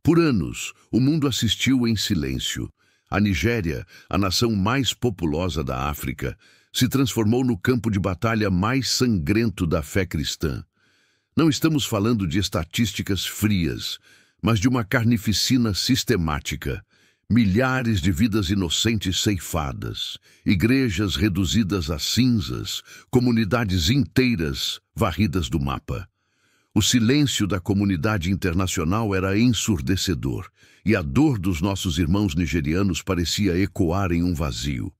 Por anos, o mundo assistiu em silêncio. A Nigéria, a nação mais populosa da África, se transformou no campo de batalha mais sangrento da fé cristã. Não estamos falando de estatísticas frias, mas de uma carnificina sistemática. Milhares de vidas inocentes ceifadas, igrejas reduzidas a cinzas, comunidades inteiras varridas do mapa. O silêncio da comunidade internacional era ensurdecedor, e a dor dos nossos irmãos nigerianos parecia ecoar em um vazio.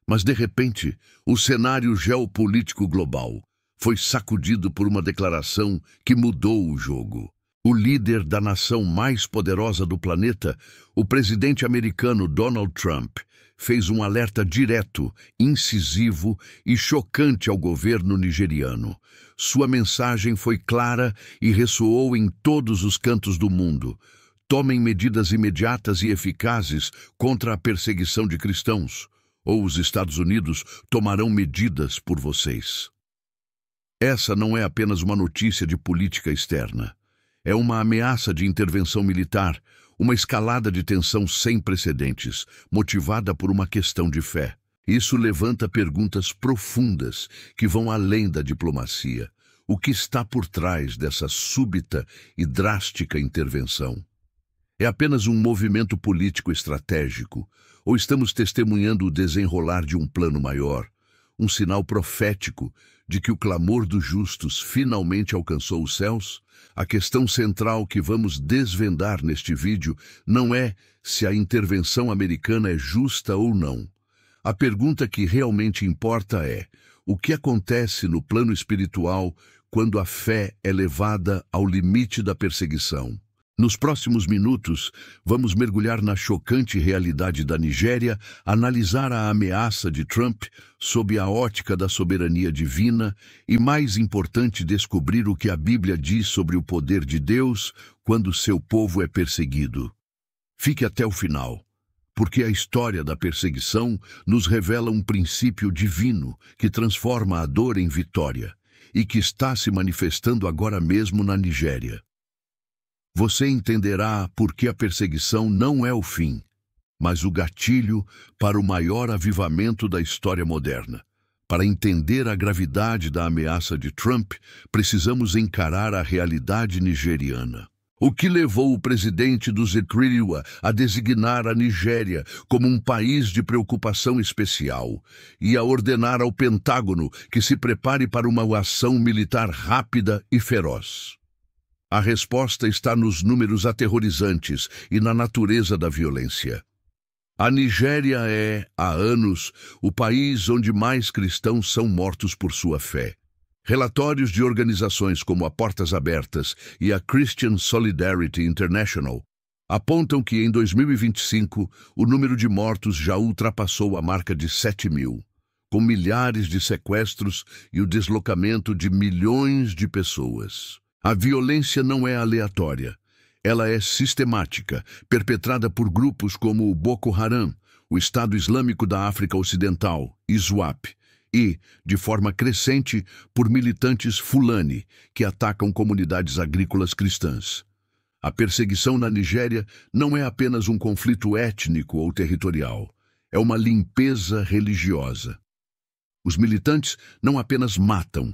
Mas, de repente, o cenário geopolítico global foi sacudido por uma declaração que mudou o jogo. O líder da nação mais poderosa do planeta, o presidente americano Donald Trump, fez um alerta direto, incisivo e chocante ao governo nigeriano. Sua mensagem foi clara e ressoou em todos os cantos do mundo. Tomem medidas imediatas e eficazes contra a perseguição de cristãos, ou os Estados Unidos tomarão medidas por vocês. Essa não é apenas uma notícia de política externa. É uma ameaça de intervenção militar, uma escalada de tensão sem precedentes, motivada por uma questão de fé. Isso levanta perguntas profundas que vão além da diplomacia. O que está por trás dessa súbita e drástica intervenção? É apenas um movimento político estratégico? Ou estamos testemunhando o desenrolar de um plano maior? Um sinal profético de que o clamor dos justos finalmente alcançou os céus? A questão central que vamos desvendar neste vídeo não é se a intervenção americana é justa ou não. A pergunta que realmente importa é: o que acontece no plano espiritual quando a fé é levada ao limite da perseguição? Nos próximos minutos, vamos mergulhar na chocante realidade da Nigéria, analisar a ameaça de Trump sob a ótica da soberania divina e, mais importante, descobrir o que a Bíblia diz sobre o poder de Deus quando seu povo é perseguido. Fique até o final, porque a história da perseguição nos revela um princípio divino que transforma a dor em vitória e que está se manifestando agora mesmo na Nigéria. Você entenderá por que a perseguição não é o fim, mas o gatilho para o maior avivamento da história moderna. Para entender a gravidade da ameaça de Trump, precisamos encarar a realidade nigeriana. O que levou o presidente do Eritreia a designar a Nigéria como um país de preocupação especial e a ordenar ao Pentágono que se prepare para uma ação militar rápida e feroz? A resposta está nos números aterrorizantes e na natureza da violência. A Nigéria é, há anos, o país onde mais cristãos são mortos por sua fé. Relatórios de organizações como a Portas Abertas e a Christian Solidarity International apontam que em 2025 o número de mortos já ultrapassou a marca de 7.000, com milhares de sequestros e o deslocamento de milhões de pessoas. A violência não é aleatória. Ela é sistemática, perpetrada por grupos como o Boko Haram, o Estado Islâmico da África Ocidental, ISWAP, e, de forma crescente, por militantes Fulani, que atacam comunidades agrícolas cristãs. A perseguição na Nigéria não é apenas um conflito étnico ou territorial. É uma limpeza religiosa. Os militantes não apenas matam,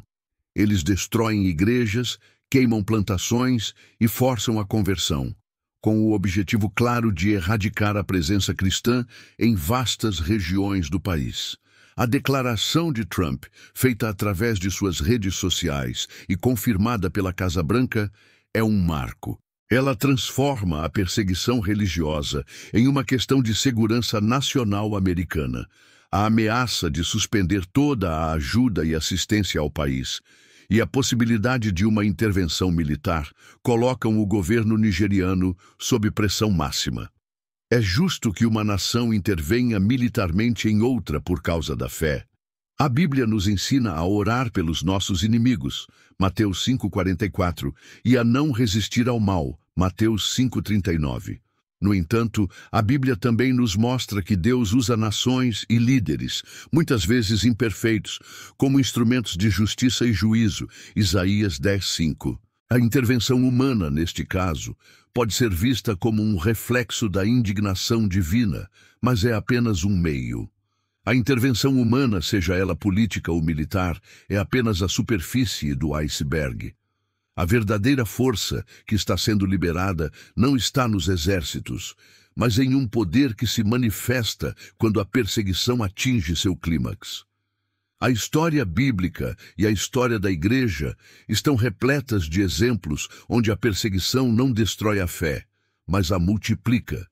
eles destroem igrejas, queimam plantações e forçam a conversão, com o objetivo claro de erradicar a presença cristã em vastas regiões do país. A declaração de Trump, feita através de suas redes sociais e confirmada pela Casa Branca, é um marco. Ela transforma a perseguição religiosa em uma questão de segurança nacional americana. A ameaça de suspender toda a ajuda e assistência ao país e a possibilidade de uma intervenção militar colocam o governo nigeriano sob pressão máxima. É justo que uma nação intervenha militarmente em outra por causa da fé. A Bíblia nos ensina a orar pelos nossos inimigos, Mateus 5,44, e a não resistir ao mal, Mateus 5,39. No entanto, a Bíblia também nos mostra que Deus usa nações e líderes, muitas vezes imperfeitos, como instrumentos de justiça e juízo, Isaías 10,5. A intervenção humana, neste caso, pode ser vista como um reflexo da indignação divina, mas é apenas um meio. A intervenção humana, seja ela política ou militar, é apenas a superfície do iceberg. A verdadeira força que está sendo liberada não está nos exércitos, mas em um poder que se manifesta quando a perseguição atinge seu clímax. A história bíblica e a história da Igreja estão repletas de exemplos onde a perseguição não destrói a fé, mas a multiplica.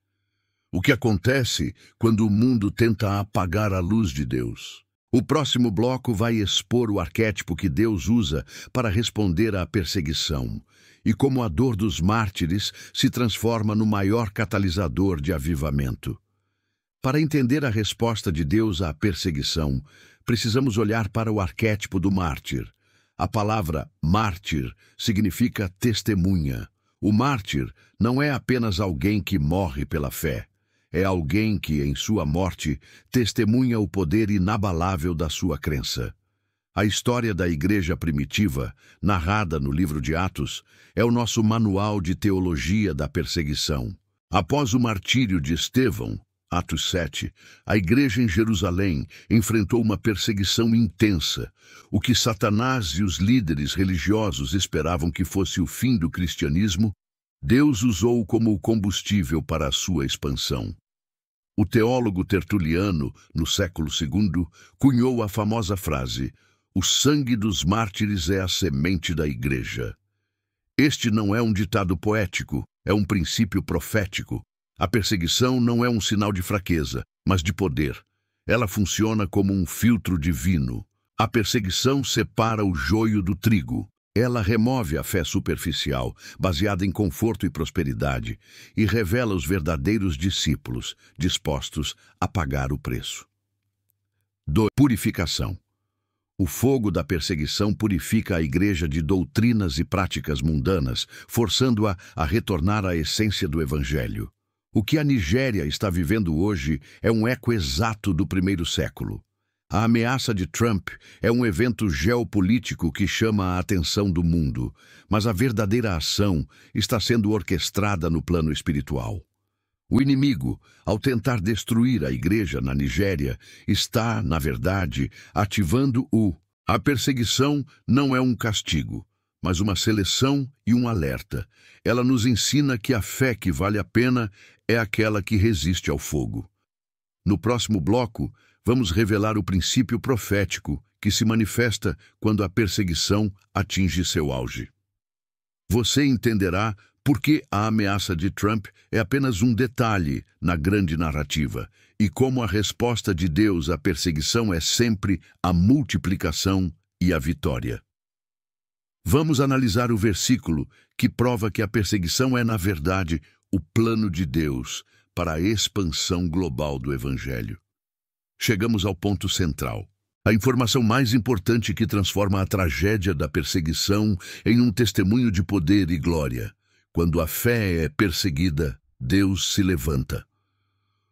O que acontece quando o mundo tenta apagar a luz de Deus? O próximo bloco vai expor o arquétipo que Deus usa para responder à perseguição e como a dor dos mártires se transforma no maior catalisador de avivamento. Para entender a resposta de Deus à perseguição, precisamos olhar para o arquétipo do mártir. A palavra mártir significa testemunha. O mártir não é apenas alguém que morre pela fé. É alguém que, em sua morte, testemunha o poder inabalável da sua crença. A história da igreja primitiva, narrada no livro de Atos, é o nosso manual de teologia da perseguição. Após o martírio de Estevão, Atos 7, a igreja em Jerusalém enfrentou uma perseguição intensa, o que Satanás e os líderes religiosos esperavam que fosse o fim do cristianismo. Deus usou como o combustível para a sua expansão. O teólogo Tertuliano, no século II, cunhou a famosa frase: "O sangue dos mártires é a semente da igreja." Este não é um ditado poético, é um princípio profético. A perseguição não é um sinal de fraqueza, mas de poder. Ela funciona como um filtro divino. A perseguição separa o joio do trigo. Ela remove a fé superficial, baseada em conforto e prosperidade, e revela os verdadeiros discípulos, dispostos a pagar o preço. 2. Purificação. O fogo da perseguição purifica a igreja de doutrinas e práticas mundanas, forçando-a a retornar à essência do Evangelho. O que a Nigéria está vivendo hoje é um eco exato do primeiro século. A ameaça de Trump é um evento geopolítico que chama a atenção do mundo, mas a verdadeira ação está sendo orquestrada no plano espiritual. O inimigo, ao tentar destruir a igreja na Nigéria, está, na verdade, ativando A perseguição não é um castigo, mas uma seleção e um alerta. Ela nos ensina que a fé que vale a pena é aquela que resiste ao fogo. No próximo bloco, vamos revelar o princípio profético que se manifesta quando a perseguição atinge seu auge. Você entenderá por que a ameaça de Trump é apenas um detalhe na grande narrativa e como a resposta de Deus à perseguição é sempre a multiplicação e a vitória. Vamos analisar o versículo que prova que a perseguição é, na verdade, o plano de Deus para a expansão global do Evangelho. Chegamos ao ponto central. A informação mais importante que transforma a tragédia da perseguição em um testemunho de poder e glória. Quando a fé é perseguida, Deus se levanta.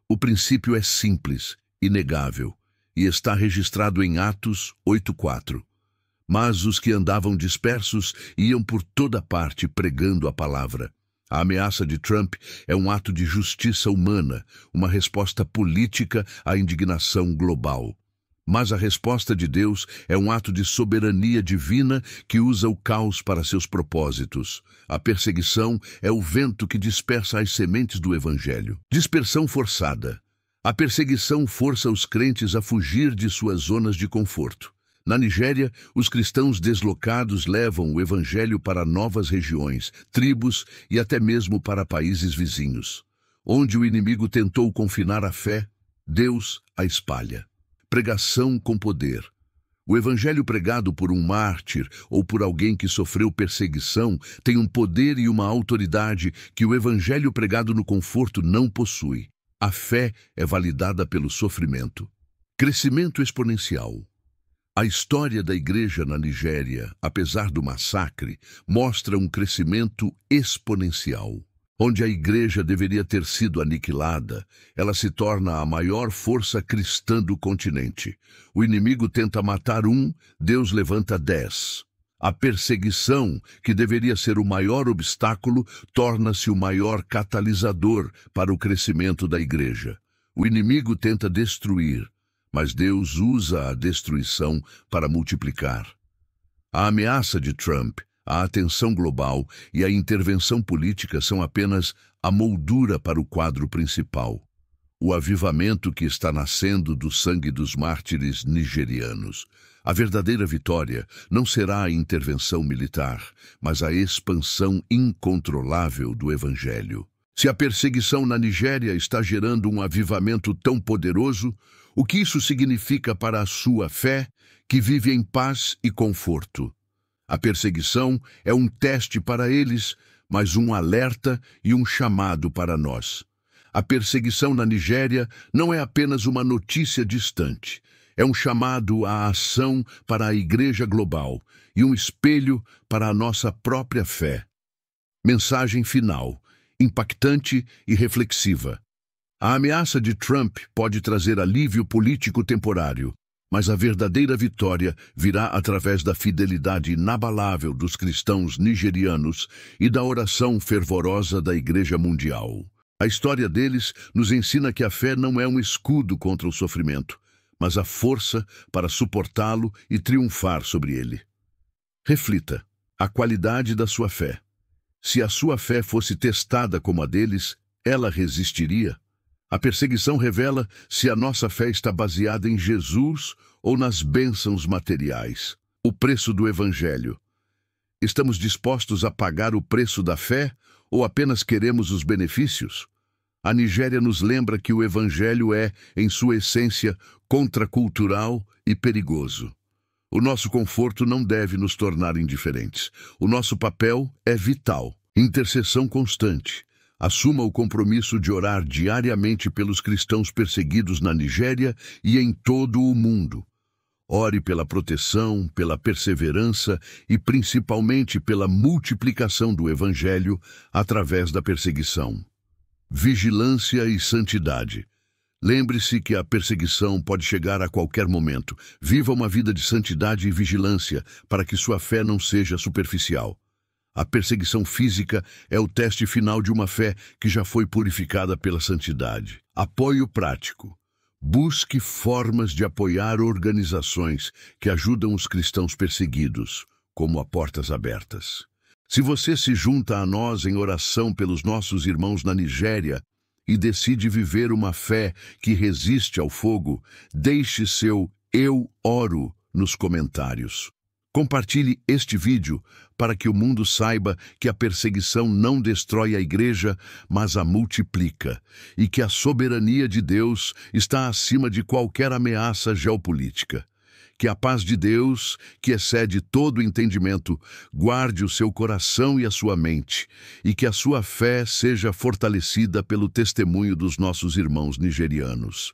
O princípio é simples, inegável, e está registrado em Atos 8:4. Mas os que andavam dispersos iam por toda parte pregando a palavra. A ameaça de Trump é um ato de justiça humana, uma resposta política à indignação global. Mas a resposta de Deus é um ato de soberania divina que usa o caos para seus propósitos. A perseguição é o vento que dispersa as sementes do Evangelho. Dispersão forçada. A perseguição força os crentes a fugir de suas zonas de conforto. Na Nigéria, os cristãos deslocados levam o Evangelho para novas regiões, tribos e até mesmo para países vizinhos. Onde o inimigo tentou confinar a fé, Deus a espalha. Pregação com poder. O evangelho pregado por um mártir ou por alguém que sofreu perseguição tem um poder e uma autoridade que o evangelho pregado no conforto não possui. A fé é validada pelo sofrimento. Crescimento exponencial. A história da igreja na Nigéria, apesar do massacre, mostra um crescimento exponencial. Onde a igreja deveria ter sido aniquilada, ela se torna a maior força cristã do continente. O inimigo tenta matar um, Deus levanta 10. A perseguição, que deveria ser o maior obstáculo, torna-se o maior catalisador para o crescimento da igreja. O inimigo tenta destruir, mas Deus usa a destruição para multiplicar. A ameaça de Trump, a atenção global e a intervenção política são apenas a moldura para o quadro principal. O avivamento que está nascendo do sangue dos mártires nigerianos. A verdadeira vitória não será a intervenção militar, mas a expansão incontrolável do Evangelho. Se a perseguição na Nigéria está gerando um avivamento tão poderoso, o que isso significa para a sua fé, que vive em paz e conforto? A perseguição é um teste para eles, mas um alerta e um chamado para nós. A perseguição na Nigéria não é apenas uma notícia distante. É um chamado à ação para a Igreja Global e um espelho para a nossa própria fé. Mensagem final, impactante e reflexiva. A ameaça de Trump pode trazer alívio político temporário, mas a verdadeira vitória virá através da fidelidade inabalável dos cristãos nigerianos e da oração fervorosa da Igreja Mundial. A história deles nos ensina que a fé não é um escudo contra o sofrimento, mas a força para suportá-lo e triunfar sobre ele. Reflita a qualidade da sua fé. Se a sua fé fosse testada como a deles, ela resistiria? A perseguição revela se a nossa fé está baseada em Jesus ou nas bênçãos materiais. O preço do Evangelho. Estamos dispostos a pagar o preço da fé ou apenas queremos os benefícios? A Nigéria nos lembra que o Evangelho é, em sua essência, contracultural e perigoso. O nosso conforto não deve nos tornar indiferentes. O nosso papel é vital. Intercessão constante. Assuma o compromisso de orar diariamente pelos cristãos perseguidos na Nigéria e em todo o mundo. Ore pela proteção, pela perseverança e principalmente pela multiplicação do Evangelho através da perseguição. Vigilância e santidade. Lembre-se que a perseguição pode chegar a qualquer momento. Viva uma vida de santidade e vigilância para que sua fé não seja superficial. A perseguição física é o teste final de uma fé que já foi purificada pela santidade. Apoio prático. Busque formas de apoiar organizações que ajudam os cristãos perseguidos, como a Portas Abertas. Se você se junta a nós em oração pelos nossos irmãos na Nigéria e decide viver uma fé que resiste ao fogo, deixe seu "eu oro" nos comentários. Compartilhe este vídeo para que o mundo saiba que a perseguição não destrói a igreja, mas a multiplica, e que a soberania de Deus está acima de qualquer ameaça geopolítica. Que a paz de Deus, que excede todo entendimento, guarde o seu coração e a sua mente, e que a sua fé seja fortalecida pelo testemunho dos nossos irmãos nigerianos.